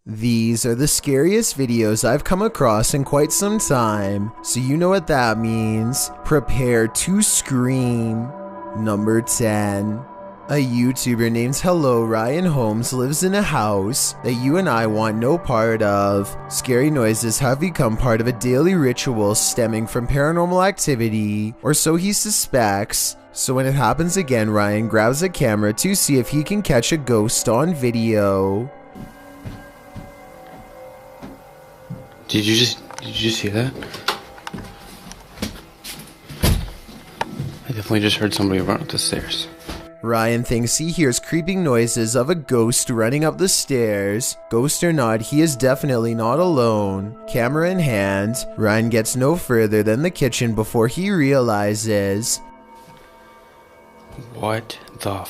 These are the scariest videos I've come across in quite some time, so you know what that means. Prepare to scream. Number 10. A YouTuber named Hello Ryan Holmes lives in a house that you and I want no part of. Scary noises have become part of a daily ritual stemming from paranormal activity, or so he suspects. So when it happens again, Ryan grabs a camera to see if he can catch a ghost on video. Did you just hear that? I definitely just heard somebody run up the stairs. Ryan thinks he hears creeping noises of a ghost running up the stairs. Ghost or not, he is definitely not alone. Camera in hand, Ryan gets no further than the kitchen before he realizes. What the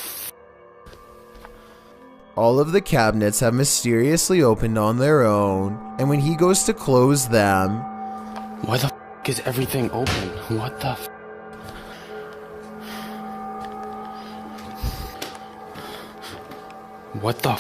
All of the cabinets have mysteriously opened on their own, and when he goes to close them... Why the is everything open? What the What the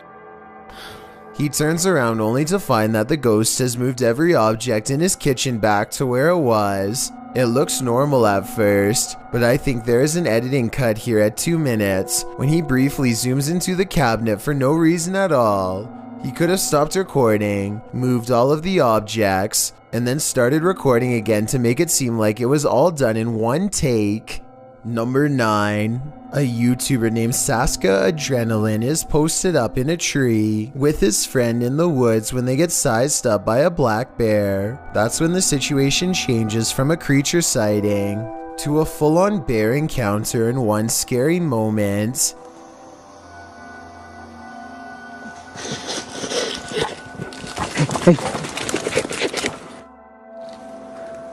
He turns around only to find that the ghost has moved every object in his kitchen back to where it was. It looks normal at first, but I think there is an editing cut here at 2 minutes when he briefly zooms into the cabinet for no reason at all. He could have stopped recording, moved all of the objects, and then started recording again to make it seem like it was all done in one take. Number 9. A YouTuber named Saska Adrenaline is posted up in a tree with his friend in the woods when they get sized up by a black bear. That's when the situation changes from a creature sighting to a full-on bear encounter in one scary moment.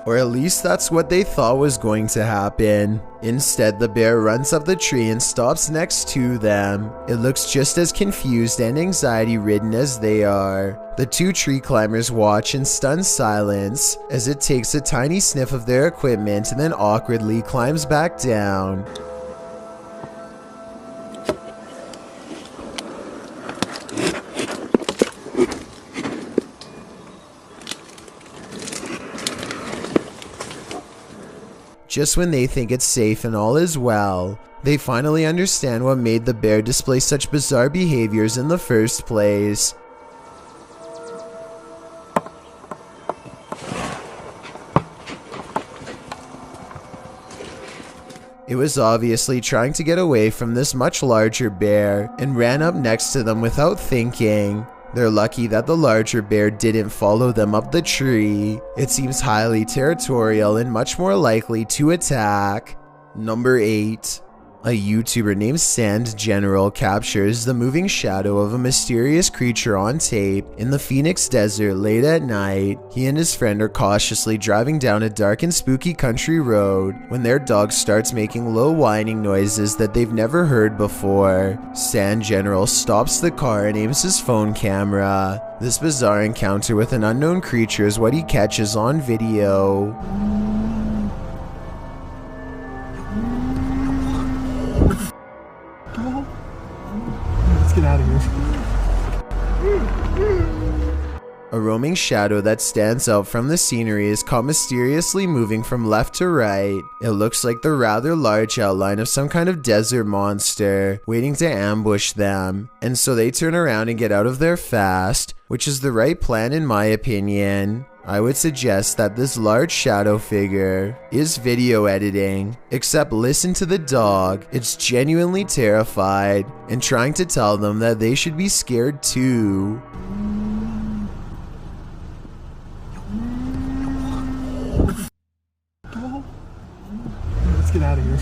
Or at least that's what they thought was going to happen. Instead, the bear runs up the tree and stops next to them. It looks just as confused and anxiety-ridden as they are. The two tree climbers watch in stunned silence as it takes a tiny sniff of their equipment and then awkwardly climbs back down. Just when they think it's safe and all is well, they finally understand what made the bear display such bizarre behaviors in the first place. It was obviously trying to get away from this much larger bear and ran up next to them without thinking. They're lucky that the larger bear didn't follow them up the tree. It seems highly territorial and much more likely to attack. Number 8. A YouTuber named Sand General captures the moving shadow of a mysterious creature on tape in the Phoenix desert late at night. He and his friend are cautiously driving down a dark and spooky country road when their dog starts making low whining noises that they've never heard before. Sand General stops the car and aims his phone camera. This bizarre encounter with an unknown creature is what he catches on video. Get out of here. A roaming shadow that stands out from the scenery is caught mysteriously moving from left to right. It looks like the rather large outline of some kind of desert monster waiting to ambush them, and so they turn around and get out of there fast, which is the right plan in my opinion. I would suggest that this large shadow figure is video editing, except listen to the dog. It's genuinely terrified and trying to tell them that they should be scared too. Let's get out of here.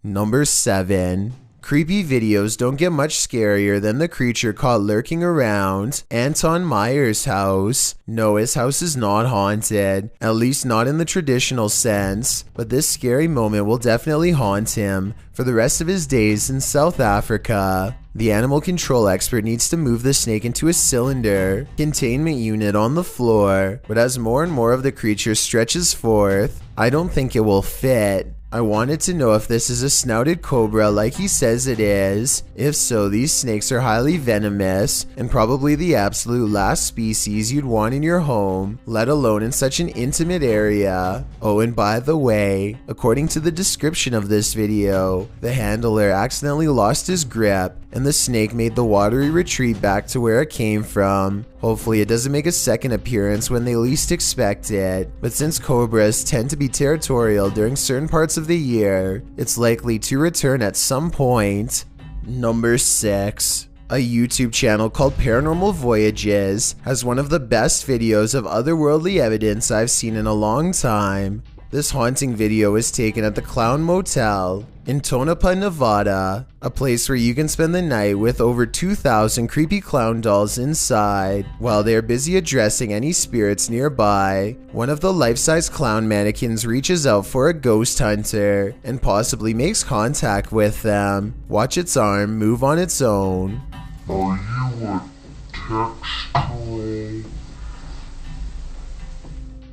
Number 7. Creepy videos don't get much scarier than the creature caught lurking around Anton Meyer's house. No, his house is not haunted, at least not in the traditional sense, but this scary moment will definitely haunt him for the rest of his days in South Africa. The animal control expert needs to move the snake into a cylinder containment unit on the floor, but as more and more of the creature stretches forth, I don't think it will fit. I wanted to know if this is a snouted cobra like he says it is. If so, these snakes are highly venomous and probably the absolute last species you'd want in your home, let alone in such an intimate area. Oh, and by the way, according to the description of this video, the handler accidentally lost his grip and the snake made the watery retreat back to where it came from. Hopefully it doesn't make a second appearance when they least expect it, but since cobras tend to be territorial during certain parts of the year, it's likely to return at some point. Number 6. A YouTube channel called Paranormal Voyages has one of the best videos of otherworldly evidence I've seen in a long time. This haunting video was taken at the Clown Motel in Tonopah, Nevada, a place where you can spend the night with over 2,000 creepy clown dolls inside. While they're busy addressing any spirits nearby, one of the life-size clown mannequins reaches out for a ghost hunter and possibly makes contact with them. Watch its arm move on its own. Are you a textual?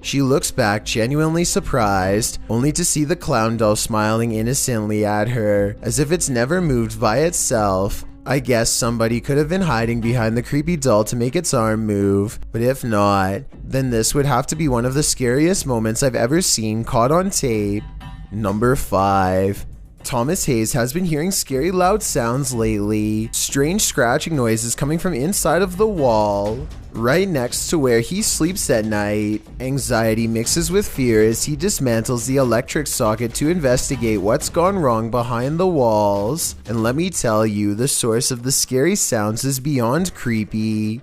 She looks back genuinely surprised, only to see the clown doll smiling innocently at her, as if it's never moved by itself. I guess somebody could have been hiding behind the creepy doll to make its arm move, but if not, then this would have to be one of the scariest moments I've ever seen caught on tape. Number 5. Thomas Hayes has been hearing scary loud sounds lately, strange scratching noises coming from inside of the wall, right next to where he sleeps at night. Anxiety mixes with fear as he dismantles the electric socket to investigate what's gone wrong behind the walls. And let me tell you, the source of the scary sounds is beyond creepy.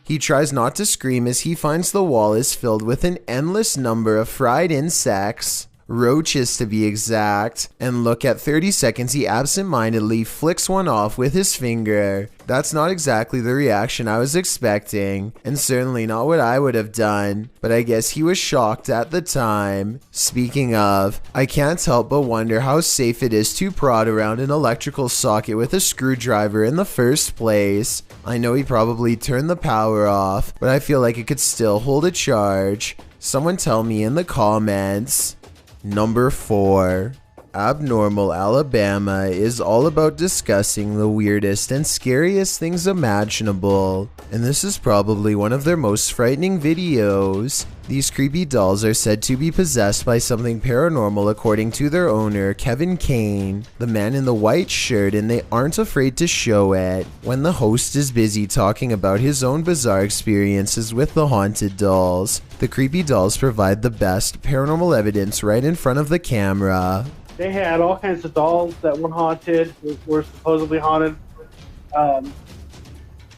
He tries not to scream as he finds the wall is filled with an endless number of fried insects, roaches to be exact, and look, at 30 seconds he absent-mindedly flicks one off with his finger. That's not exactly the reaction I was expecting, and certainly not what I would have done, but I guess he was shocked at the time. Speaking of, I can't help but wonder how safe it is to prod around an electrical socket with a screwdriver in the first place. I know he probably turned the power off, but I feel like it could still hold a charge. Someone tell me in the comments. Number 4. Abnormal Alabama is all about discussing the weirdest and scariest things imaginable, and this is probably one of their most frightening videos. These creepy dolls are said to be possessed by something paranormal according to their owner, Kevin Kane, the man in the white shirt, and they aren't afraid to show it. When the host is busy talking about his own bizarre experiences with the haunted dolls, the creepy dolls provide the best paranormal evidence right in front of the camera. They had all kinds of dolls that were haunted, were supposedly haunted.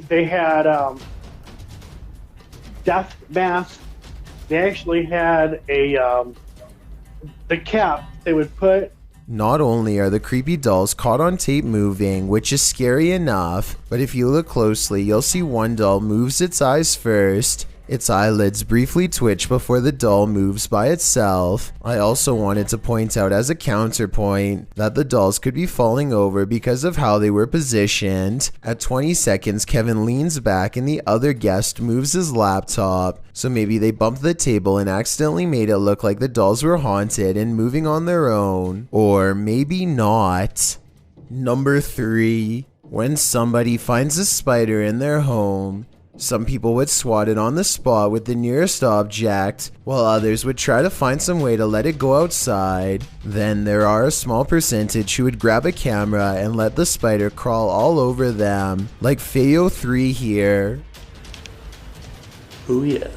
They had death masks. They actually had the cap they would put. Not only are the creepy dolls caught on tape moving, which is scary enough, but if you look closely, you'll see one doll moves its eyes first. Its eyelids briefly twitch before the doll moves by itself. I also wanted to point out as a counterpoint that the dolls could be falling over because of how they were positioned. At 20 seconds, Kevin leans back and the other guest moves his laptop. So maybe they bumped the table and accidentally made it look like the dolls were haunted and moving on their own. Or maybe not. Number 3. When somebody finds a spider in their home, some people would swat it on the spot with the nearest object, while others would try to find some way to let it go outside. Then there are a small percentage who would grab a camera and let the spider crawl all over them, like Feo3 here. Oh yeah.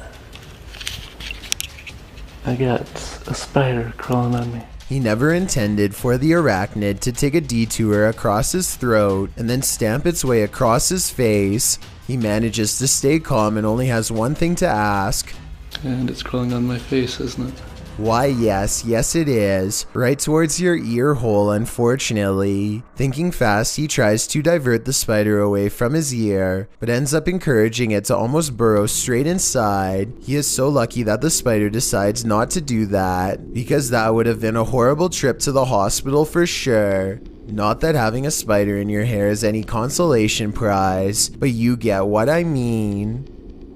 I got a spider crawling on me. He never intended for the arachnid to take a detour across his throat and then stamp its way across his face. He manages to stay calm and only has one thing to ask. And it's crawling on my face, isn't it? Why, yes it is. Right towards your ear hole, unfortunately. Thinking fast, he tries to divert the spider away from his ear, but ends up encouraging it to almost burrow straight inside. He is so lucky that the spider decides not to do that, because that would have been a horrible trip to the hospital for sure. Not that having a spider in your hair is any consolation prize, but you get what I mean.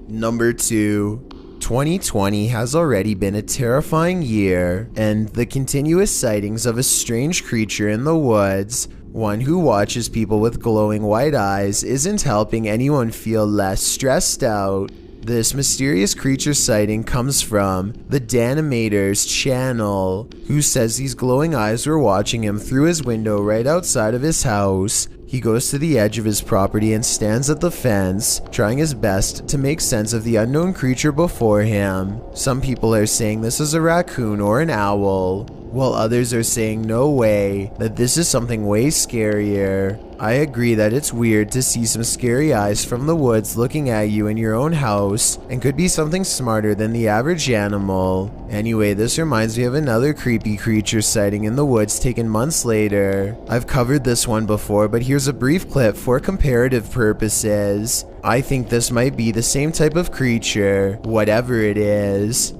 Number 2. 2020 has already been a terrifying year, and the continuous sightings of a strange creature in the woods, one who watches people with glowing white eyes, isn't helping anyone feel less stressed out. This mysterious creature sighting comes from the Danimator's channel, who says these glowing eyes were watching him through his window right outside of his house. He goes to the edge of his property and stands at the fence, trying his best to make sense of the unknown creature before him. Some people are saying this is a raccoon or an owl, while others are saying no way, that this is something way scarier. I agree that it's weird to see some scary eyes from the woods looking at you in your own house, and could be something smarter than the average animal. Anyway, this reminds me of another creepy creature sighting in the woods taken months later. I've covered this one before, but here's a brief clip for comparative purposes. I think this might be the same type of creature, whatever it is.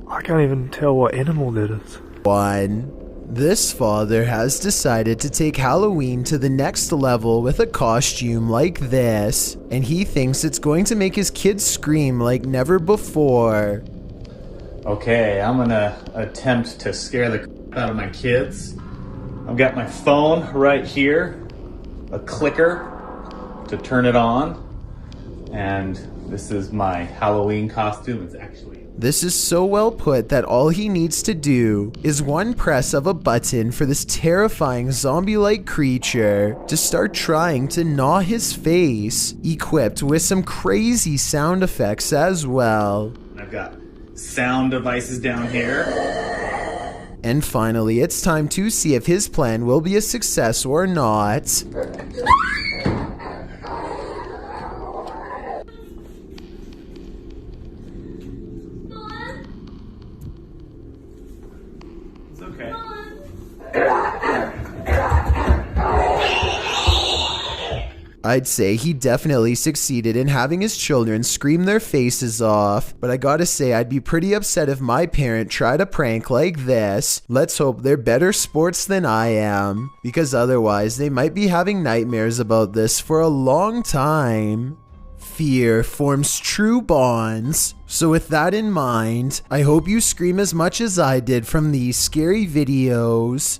I can't even tell what animal that is. 1. This father has decided to take Halloween to the next level with a costume like this, and he thinks it's going to make his kids scream like never before. Okay, I'm gonna attempt to scare the out of my kids. I've got my phone right here, a clicker to turn it on, and this is my Halloween costume. It's actually... This is so well put that all he needs to do is one press of a button for this terrifying zombie-like creature to start trying to gnaw his face, equipped with some crazy sound effects as well. I've got sound devices down here. And finally, it's time to see if his plan will be a success or not. Okay. I'd say he definitely succeeded in having his children scream their faces off, but I gotta say I'd be pretty upset if my parent tried a prank like this. Let's hope they're better sports than I am, because otherwise they might be having nightmares about this for a long time. Fear forms true bonds. So with that in mind, I hope you scream as much as I did from these scary videos.